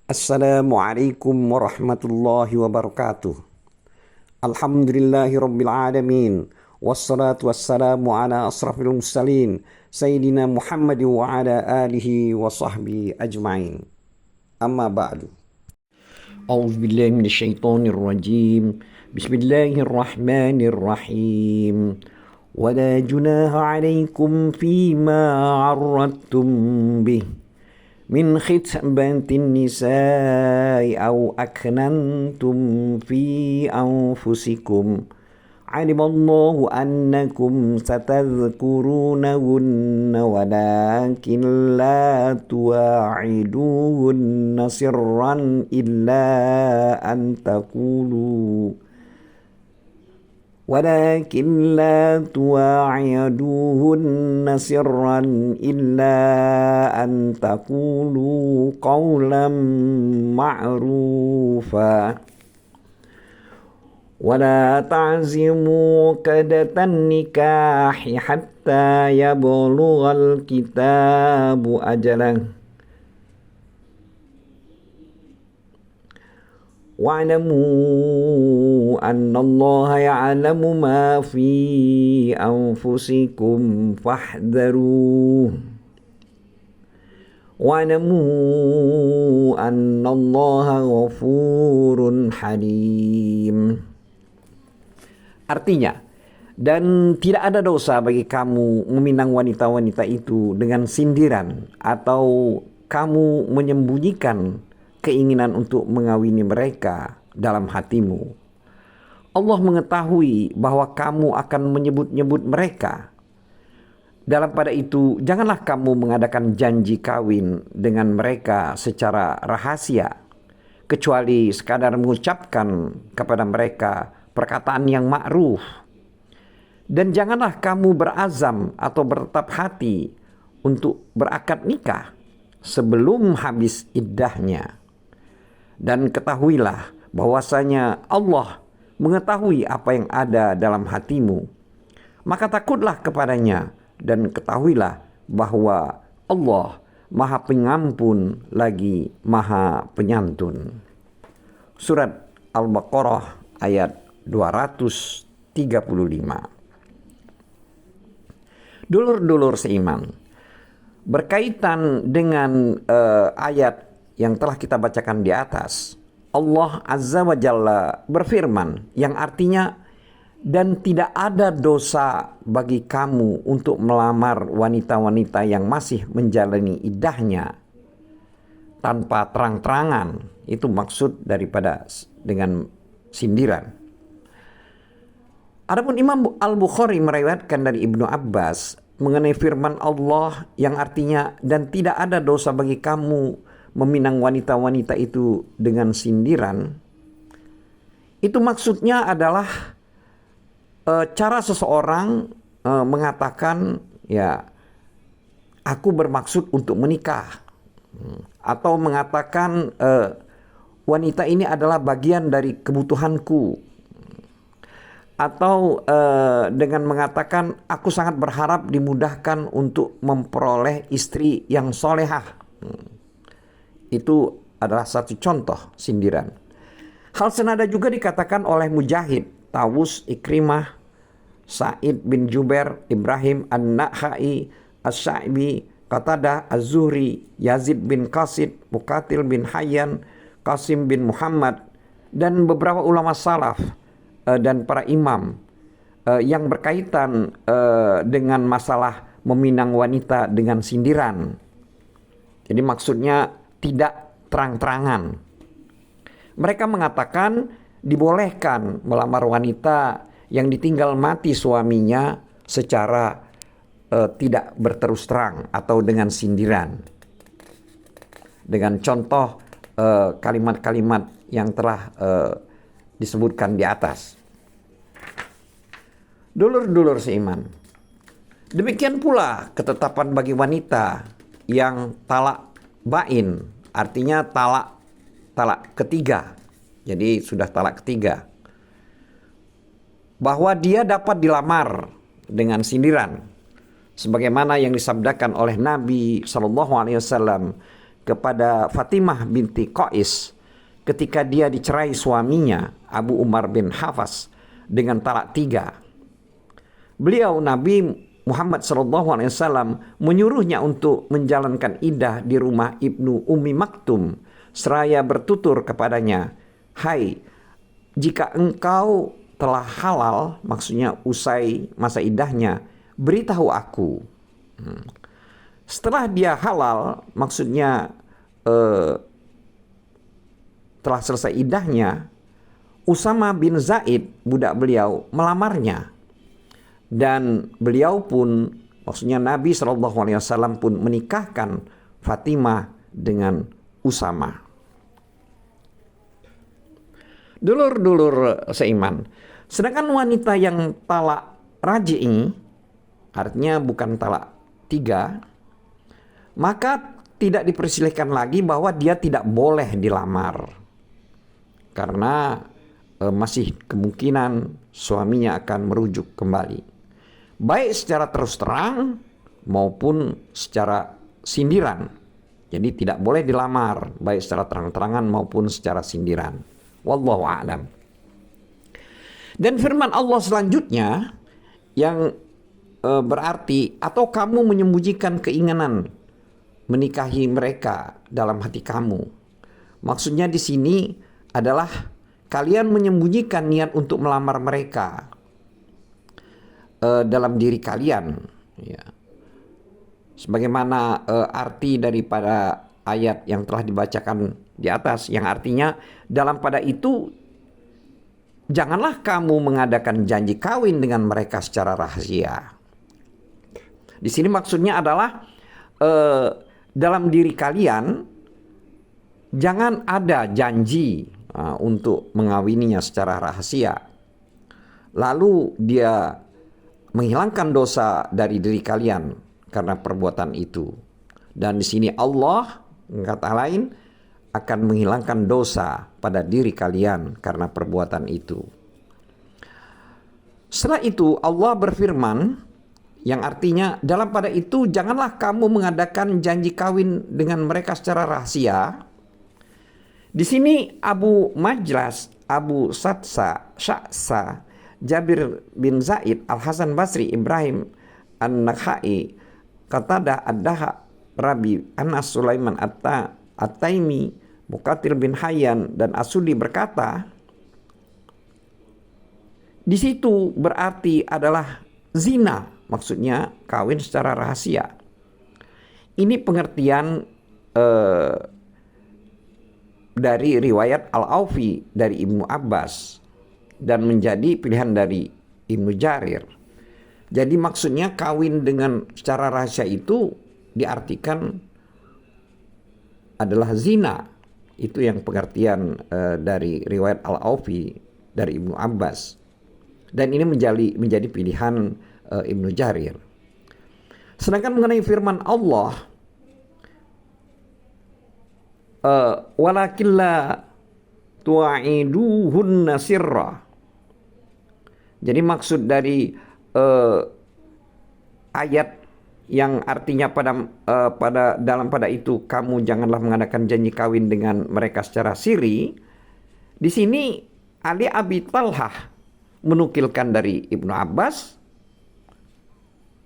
Assalamualaikum warahmatullahi wabarakatuh. Alhamdulillahi rabbil alamin. Wassalatu wassalamu ala asrafil mursalin Sayyidina Muhammad wa ala alihi wa sahbihi ajma'in. Amma ba'du. A'udzu billahi minasyaitonir rajim. Bismillahirrahmanirrahim. Wala junaha 'alaikum fima 'arradtum bih min khitbatin nisa'i aw aknantum fi anfusikum alimallahu annakum satadhkurunahunna walakin la tuwa'iduhunna sirran illa an taqulu ولكن لا تواعدوهن سرا إلا أن تقولوا قولا معروفا ولا تعزموا عقدة النكاح حتى يبلغ الكتاب أجله wa'lamu annallaha ya'lamu ma fi anfusikum fahdharuh wa'lamu annallaha ghafurun halim. Artinya, dan tidak ada dosa bagi kamu meminang wanita-wanita itu dengan sindiran atau kamu menyembunyikan keinginan untuk mengawini mereka dalam hatimu. Allah mengetahui bahwa kamu akan menyebut-nyebut mereka. Dalam pada itu, janganlah kamu mengadakan janji kawin dengan mereka secara rahasia, kecuali sekadar mengucapkan kepada mereka perkataan yang ma'ruf. Dan janganlah kamu berazam atau bertetap hati untuk berakad nikah sebelum habis iddahnya. Dan ketahuilah bahwasanya Allah mengetahui apa yang ada dalam hatimu. Maka takutlah kepadanya dan ketahuilah bahwa Allah Maha Pengampun lagi Maha Penyantun. Surat Al-Baqarah ayat 235. Dulur-dulur seiman, berkaitan dengan ayat yang telah kita bacakan di atas, Allah Azza wa Jalla berfirman yang artinya, dan tidak ada dosa bagi kamu untuk melamar wanita-wanita yang masih menjalani iddahnya tanpa terang-terangan. Itu maksud daripada dengan sindiran. Adapun Imam Al-Bukhari meriwayatkan dari Ibnu Abbas mengenai firman Allah yang artinya, dan tidak ada dosa bagi kamu meminang wanita-wanita itu dengan sindiran. Itu maksudnya adalah cara seseorang mengatakan, ya, aku bermaksud untuk menikah, atau mengatakan wanita ini adalah bagian dari kebutuhanku, atau dengan mengatakan aku sangat berharap dimudahkan untuk memperoleh istri yang solehah. Itu adalah satu contoh sindiran. Hal senada juga dikatakan oleh Mujahid, Tawus, Ikrimah, Sa'id bin Jubair, Ibrahim An-Nakhai, As-Sa'bi, Qatadah, Az-Zuhri, Yazid bin Qasid, Muqatil bin Hayyan, Qasim bin Muhammad, dan beberapa ulama salaf dan para imam yang berkaitan dengan masalah meminang wanita dengan sindiran. Jadi maksudnya tidak terang-terangan. Mereka mengatakan dibolehkan melamar wanita yang ditinggal mati suaminya secara tidak berterus terang atau dengan sindiran. Dengan contoh kalimat-kalimat yang telah disebutkan di atas. Dulur-dulur seiman, demikian pula ketetapan bagi wanita yang talak bain, artinya talak ketiga. Jadi sudah talak ketiga. Bahwa dia dapat dilamar dengan sindiran. Sebagaimana yang disabdakan oleh Nabi SAW kepada Fatimah binti Qais ketika dia dicerai suaminya Abu Umar bin Hafs dengan talak 3. Beliau Nabi Muhammad SAW menyuruhnya untuk menjalankan iddah di rumah Ibnu Ummi Maktum seraya bertutur kepadanya, "Hai, jika engkau telah halal," maksudnya usai masa iddahnya, "beritahu aku." Setelah dia halal, maksudnya telah selesai iddahnya, Usama bin Zaid, budak beliau, melamarnya. Dan beliau pun, maksudnya Nabi SAW pun menikahkan Fatimah dengan Usama. Dulur-dulur seiman, sedangkan wanita yang talak raj'i, artinya bukan talak 3, maka tidak dipersilahkan lagi bahwa dia tidak boleh dilamar, karena masih kemungkinan suaminya akan merujuk kembali, baik secara terus terang maupun secara sindiran. Jadi tidak boleh dilamar baik secara terang-terangan maupun secara sindiran. Wallahu a'lam. Dan firman Allah selanjutnya yang berarti, atau kamu menyembunyikan keinginan menikahi mereka dalam hati kamu. Maksudnya di sini adalah kalian menyembunyikan niat untuk melamar mereka dalam diri kalian, ya. Sebagaimana arti daripada ayat yang telah dibacakan di atas, yang artinya dalam pada itu janganlah kamu mengadakan janji kawin dengan mereka secara rahasia. Di sini maksudnya adalah dalam diri kalian jangan ada janji untuk mengawininya secara rahasia, lalu dia menghilangkan dosa dari diri kalian karena perbuatan itu. Dan di sini Allah, kata lain, akan menghilangkan dosa pada diri kalian karena perbuatan itu. Setelah itu Allah berfirman, yang artinya dalam pada itu janganlah kamu mengadakan janji kawin dengan mereka secara rahasia. Di sini Abu Majlas, Abu Sya'sa, Jabir bin Zaid, Al-Hasan Basri, Ibrahim An-Nakhai, Qatadah Ad-Daha, Rabi Anas Sulaiman At-Taimi, Muqatil bin Hayyan, dan Asudi berkata, di situ berarti adalah zina, maksudnya kawin secara rahasia. Ini pengertian dari riwayat Al-Aufi dari Ibnu Abbas dan menjadi pilihan dari Ibnu Jarir. Jadi maksudnya kawin dengan secara rahasia itu diartikan adalah zina. Itu yang pengertian dari riwayat Al-Aufi dari Ibnu Abbas. Dan ini menjadi pilihan Ibnu Jarir. Sedangkan mengenai firman Allah, walakin la tu'iduhunna sirra. Jadi maksud dari ayat yang artinya pada itu kamu janganlah mengadakan janji kawin dengan mereka secara siri. Di sini Ali Abi Talhah menukilkan dari Ibnu Abbas,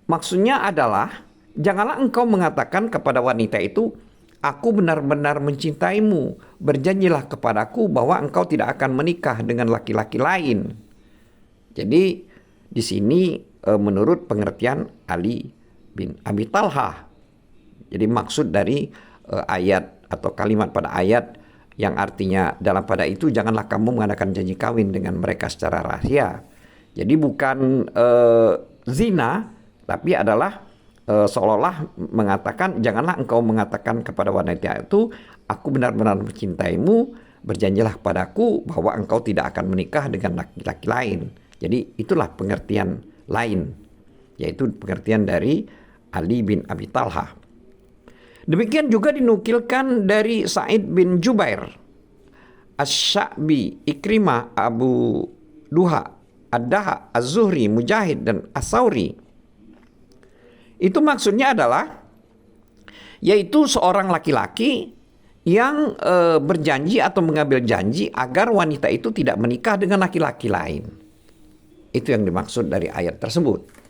maksudnya adalah janganlah engkau mengatakan kepada wanita itu, aku benar-benar mencintaimu, berjanjilah kepadaku bahwa engkau tidak akan menikah dengan laki-laki lain. Jadi di sini menurut pengertian Ali bin Abi Talhah. Jadi maksud dari ayat atau kalimat pada ayat yang artinya dalam pada itu janganlah kamu mengadakan janji kawin dengan mereka secara rahasia. Jadi bukan zina, tapi adalah seolah-olah mengatakan janganlah engkau mengatakan kepada wanita itu, aku benar-benar mencintaimu, berjanjilah padaku bahwa engkau tidak akan menikah dengan laki-laki lain. Jadi itulah pengertian lain, yaitu pengertian dari Ali bin Abi Talhah. Demikian juga dinukilkan dari Sa'id bin Jubair, Asy-Sya'bi, Ikrimah, Abu Duha, Ad-Daha, Az-Zuhri, Mujahid, dan As-Sauri. Itu maksudnya adalah yaitu seorang laki-laki yang berjanji atau mengambil janji agar wanita itu tidak menikah dengan laki-laki lain. Itu yang dimaksud dari ayat tersebut.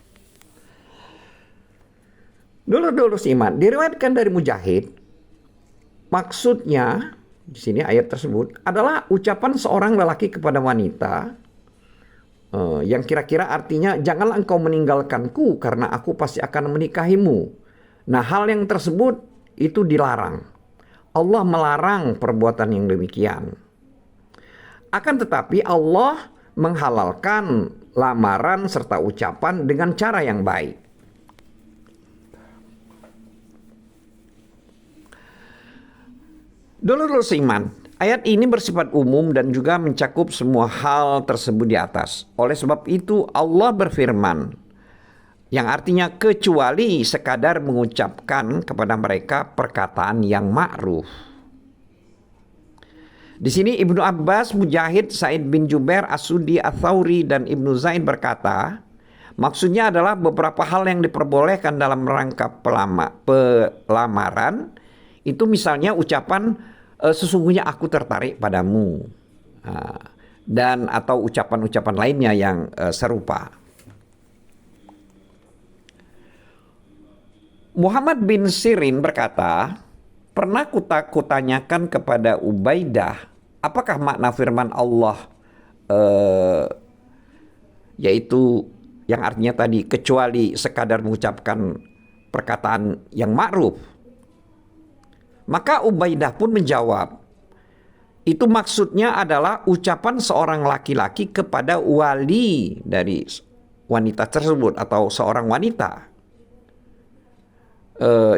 Dulur-dulur iman, diriwayatkan dari Mujahid, maksudnya di sini ayat tersebut adalah ucapan seorang lelaki kepada wanita yang kira-kira artinya, janganlah engkau meninggalkanku karena aku pasti akan menikahimu. Nah, hal yang tersebut itu dilarang. Allah melarang perbuatan yang demikian. Akan tetapi Allah menghalalkan lamaran serta ucapan dengan cara yang baik. Dulur-dulur seiman, ayat ini bersifat umum dan juga mencakup semua hal tersebut di atas. Oleh sebab itu Allah berfirman, yang artinya kecuali sekadar mengucapkan kepada mereka perkataan yang ma'ruf. Di sini Ibnu Abbas, Mujahid, Sa'id bin Jubair, As-Sudi, Ats-Tsauri, dan Ibnu Zaid berkata, maksudnya adalah beberapa hal yang diperbolehkan dalam rangka pelamaran. Itu misalnya ucapan sesungguhnya aku tertarik padamu, dan atau ucapan-ucapan lainnya yang serupa. Muhammad bin Sirin berkata, pernah kutanyakan kepada Ubaidah, apakah makna firman Allah yaitu yang artinya tadi kecuali sekadar mengucapkan perkataan yang ma'ruf. Maka Ubaidah pun menjawab, itu maksudnya adalah ucapan seorang laki-laki kepada wali dari wanita tersebut atau seorang wanita,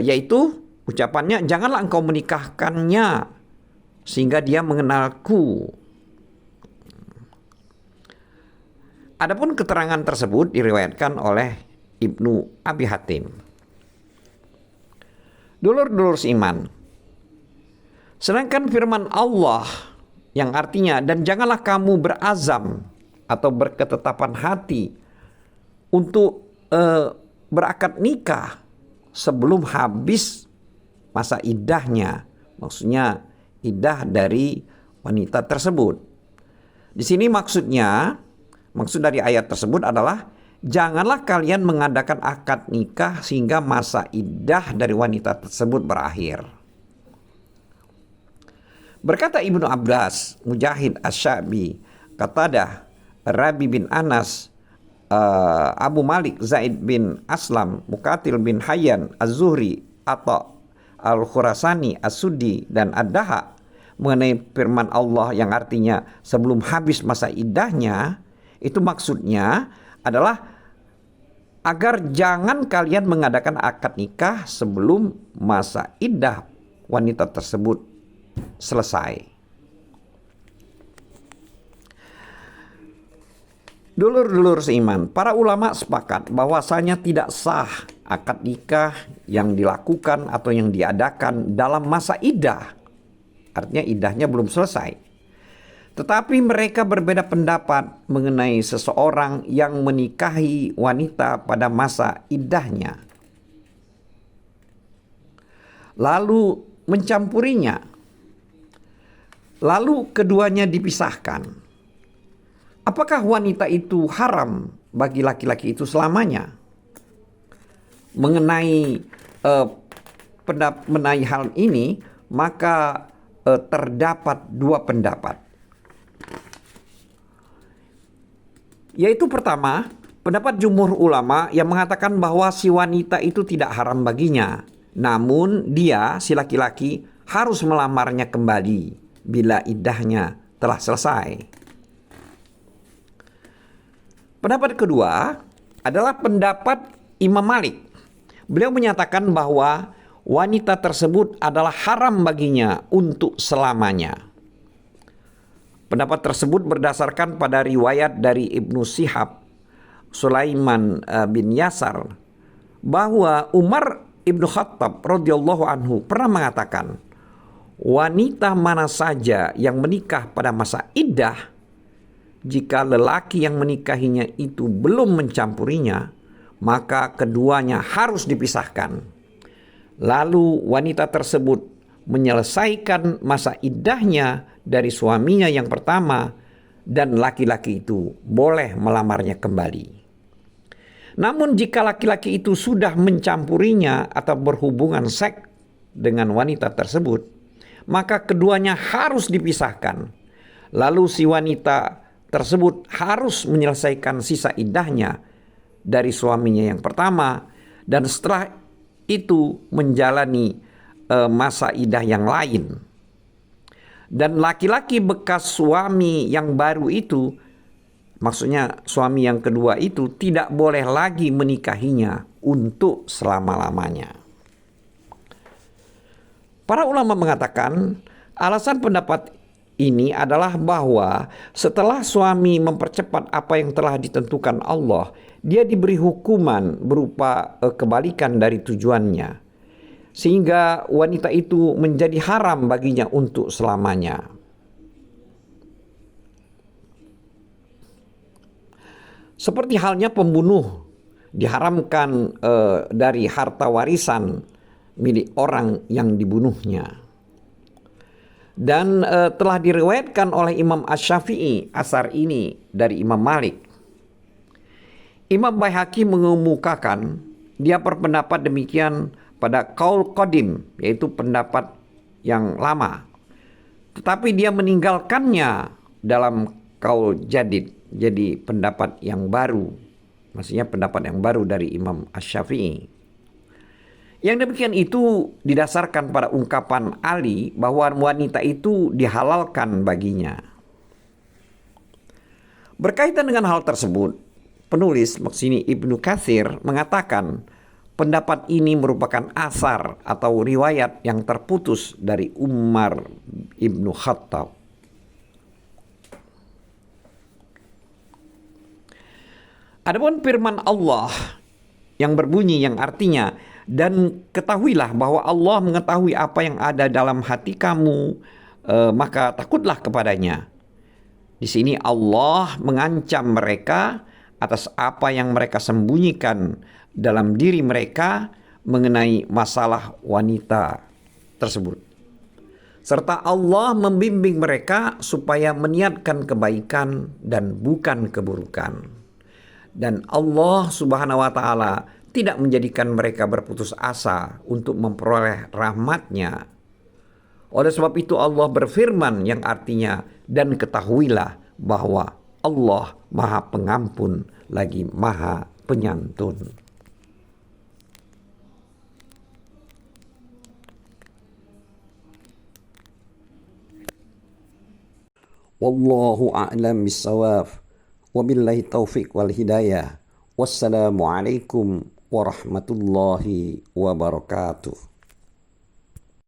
yaitu ucapannya, janganlah engkau menikahkannya sehingga dia mengenalku. Adapun keterangan tersebut diriwayatkan oleh Ibnu Abi Hatim. Dulur-dulur seiman, sedangkan firman Allah yang artinya, dan janganlah kamu berazam atau berketetapan hati untuk berakad nikah sebelum habis masa iddahnya, maksudnya iddah dari wanita tersebut. Di sini maksud dari ayat tersebut adalah, janganlah kalian mengadakan akad nikah sehingga masa iddah dari wanita tersebut berakhir. Berkata Ibnu Abbas, Mujahid, Asy-Sya'bi, Qatadah, Rabi bin Anas, Abu Malik, Zaid bin Aslam, Muqatil bin Hayyan, Az-Zuhri, Atha, Al-Khurasani, As-Sudi, dan Ad-Daha mengenai firman Allah yang artinya sebelum habis masa iddahnya, itu maksudnya adalah agar jangan kalian mengadakan akad nikah sebelum masa iddah wanita tersebut selesai. Dulur-dulur seiman, para ulama sepakat bahwasanya tidak sah akad nikah yang dilakukan atau yang diadakan dalam masa iddah. Artinya iddahnya belum selesai. Tetapi mereka berbeda pendapat mengenai seseorang yang menikahi wanita pada masa iddahnya, lalu mencampurinya, lalu keduanya dipisahkan. Apakah wanita itu haram bagi laki-laki itu selamanya? Mengenai hal ini, maka terdapat dua pendapat. Yaitu pertama, pendapat jumhur ulama yang mengatakan bahwa si wanita itu tidak haram baginya. Namun dia, si laki-laki, harus melamarnya kembali bila iddahnya telah selesai. Pendapat kedua adalah pendapat Imam Malik. Beliau menyatakan bahwa wanita tersebut adalah haram baginya untuk selamanya. Pendapat tersebut berdasarkan pada riwayat dari Ibnu Syihab, Sulaiman bin Yasar, bahwa Umar Ibnu Khattab radhiyallahu anhu pernah mengatakan, wanita mana saja yang menikah pada masa iddah, jika lelaki yang menikahinya itu belum mencampurinya, maka keduanya harus dipisahkan. lalu wanita tersebut menyelesaikan masa iddahnya dari suaminya yang pertama, dan laki-laki itu boleh melamarnya kembali. Namun jika laki-laki itu sudah mencampurinya atau berhubungan seks dengan wanita tersebut, maka keduanya harus dipisahkan. Lalu si wanita tersebut harus menyelesaikan sisa iddahnya dari suaminya yang pertama, dan setelah itu menjalani masa iddah yang lain. Dan laki-laki bekas suami yang baru itu, maksudnya suami yang kedua itu, tidak boleh lagi menikahinya untuk selama-lamanya. Para ulama mengatakan alasan pendapat ini adalah bahwa setelah suami mempercepat apa yang telah ditentukan Allah, dia diberi hukuman berupa kebalikan dari tujuannya, sehingga wanita itu menjadi haram baginya untuk selamanya. Seperti halnya pembunuh diharamkan dari harta warisan milik orang yang dibunuhnya. Dan telah diriwayatkan oleh Imam Asy-Syafi'i asar ini dari Imam Malik. Imam Baihaqi mengemukakan dia berpendapat demikian pada qaul qadim, yaitu pendapat yang lama, tetapi dia meninggalkannya dalam qaul jadid, jadi pendapat yang baru, maksudnya pendapat yang baru dari Imam Asy-Syafi'i. Yang demikian itu didasarkan pada ungkapan Ali bahwa wanita itu dihalalkan baginya. Berkaitan dengan hal tersebut, penulis maksudnya Ibnu Katsir mengatakan pendapat ini merupakan asar atau riwayat yang terputus dari Umar Ibnu Khattab. Adapun firman Allah yang berbunyi yang artinya, dan ketahuilah bahwa Allah mengetahui apa yang ada dalam hati kamu, maka takutlah kepadanya. Di sini Allah mengancam mereka atas apa yang mereka sembunyikan dalam diri mereka mengenai masalah wanita tersebut. Serta Allah membimbing mereka supaya meniatkan kebaikan dan bukan keburukan. Dan Allah Subhanahu wa Ta'ala tidak menjadikan mereka berputus asa untuk memperoleh rahmat-Nya. Oleh sebab itu Allah berfirman yang artinya, dan ketahuilah bahwa Allah Maha Pengampun lagi Maha Penyantun. Wallahu a'lam bissawab. Wabillahi taufiq wal hidayah. Wassalamualaikum warahmatullahi wabarakatuh.